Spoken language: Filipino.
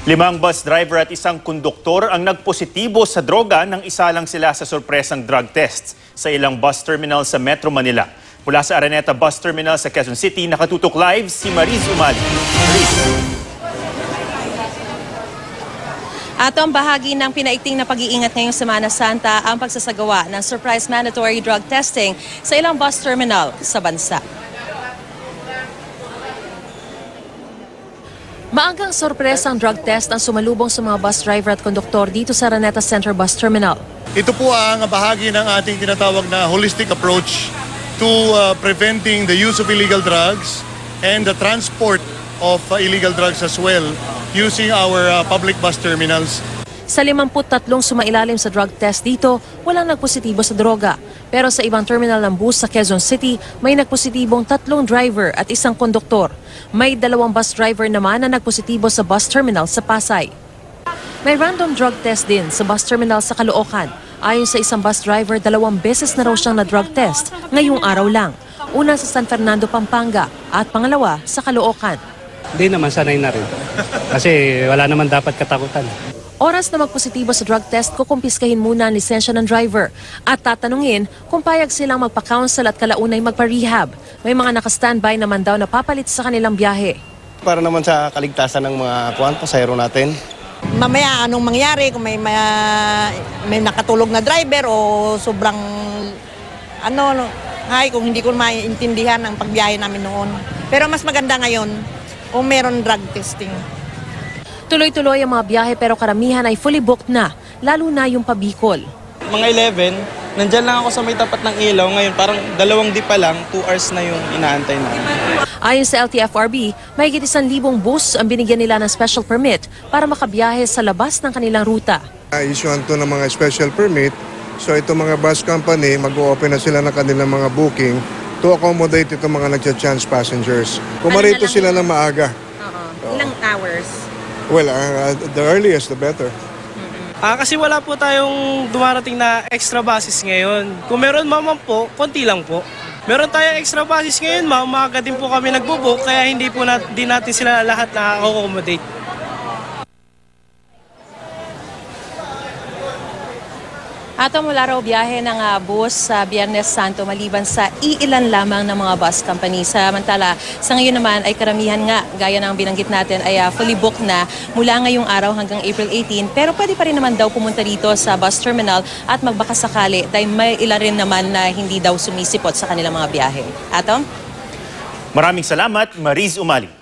5 bus driver at isang konduktor ang nagpositibo sa droga nang isa lang sila sa sorpresang drug tests sa ilang bus terminal sa Metro Manila. Mula sa Araneta Bus Terminal sa Quezon City, nakatutok live si Mariz Umali. At ang bahagi ng pinaigting na pag-iingat ngayong Semana Santa ang pagsasagawa ng surprise mandatory drug testing sa ilang bus terminal sa bansa. Maagang sorpresang drug test ang sumalubong sa mga bus driver at konduktor dito sa Araneta Center Bus Terminal. Ito po ang bahagi ng ating tinatawag na holistic approach to preventing the use of illegal drugs and the transport of illegal drugs as well using our public bus terminals. Sa 53 sumailalim sa drug test dito, walang nagpositibo sa droga. Pero sa ibang terminal ng bus sa Quezon City, may nagpositibong 3 driver at isang konduktor. May 2 bus driver naman na nagpositibo sa bus terminal sa Pasay. May random drug test din sa bus terminal sa Caloocan. Ayon sa isang bus driver, 2 beses na raw siyang na-drug test ngayong araw lang. Una sa San Fernando, Pampanga at pangalawa sa Caloocan. Hindi naman, sanay na rin. Kasi wala naman dapat katakutan. Oras na magpositibo sa drug test, kukumpiskahin muna ang lisensya ng driver at tatanungin kung payag silang magpa-counsel at kalaunay magpa-rehab. May mga naka-standby naman daw na papalit sa kanilang biyahe. Para naman sa kaligtasan ng mga pasahero natin. Mamaya anong mangyari kung may nakatulog na driver o sobrang kung hindi ko maintindihan ang pagbiyahe namin noon. Pero mas maganda ngayon kung meron drug testing. Tuloy-tuloy ang mga biyahe pero karamihan ay fully booked na, lalo na yung pabikol. Mga 11, nandyan lang ako sa may tapat ng ilaw. Ngayon parang 2 di pa lang, 2 hours na yung inaantay namin. Ayon sa LTFRB, mahigit 1,000 bus ang binigyan nila ng special permit para makabiyahe sa labas ng kanilang ruta. Isyuhan to ng mga special permit, so itong mga bus company, mag-o-open na sila ng kanilang mga booking to accommodate itong mga nagcha-chance passengers. Kumarito sila ng maaga. Ilang hours? Well, the earliest, the better. Kasi wala po tayong dumarating na extra buses ngayon. Kung meron ma'am po, konti lang po. Meron tayong extra buses ngayon ma'am, maaga din po kami nagbo-book kaya hindi po din natin sila lahat na-accommodate. Ato mula raw biyahe ng bus sa Biyernes Santo maliban sa iilan lamang ng mga bus company. Samantala, sa ngayon naman ay karamihan nga, gaya ng binanggit natin, ay fully booked na mula ngayong araw hanggang April 18. Pero pwede pa rin naman daw pumunta dito sa bus terminal at magbakasakali dahil may ilan rin naman na hindi daw sumisipot sa kanilang mga biyahe. Ato? Maraming salamat, Mariz Umali.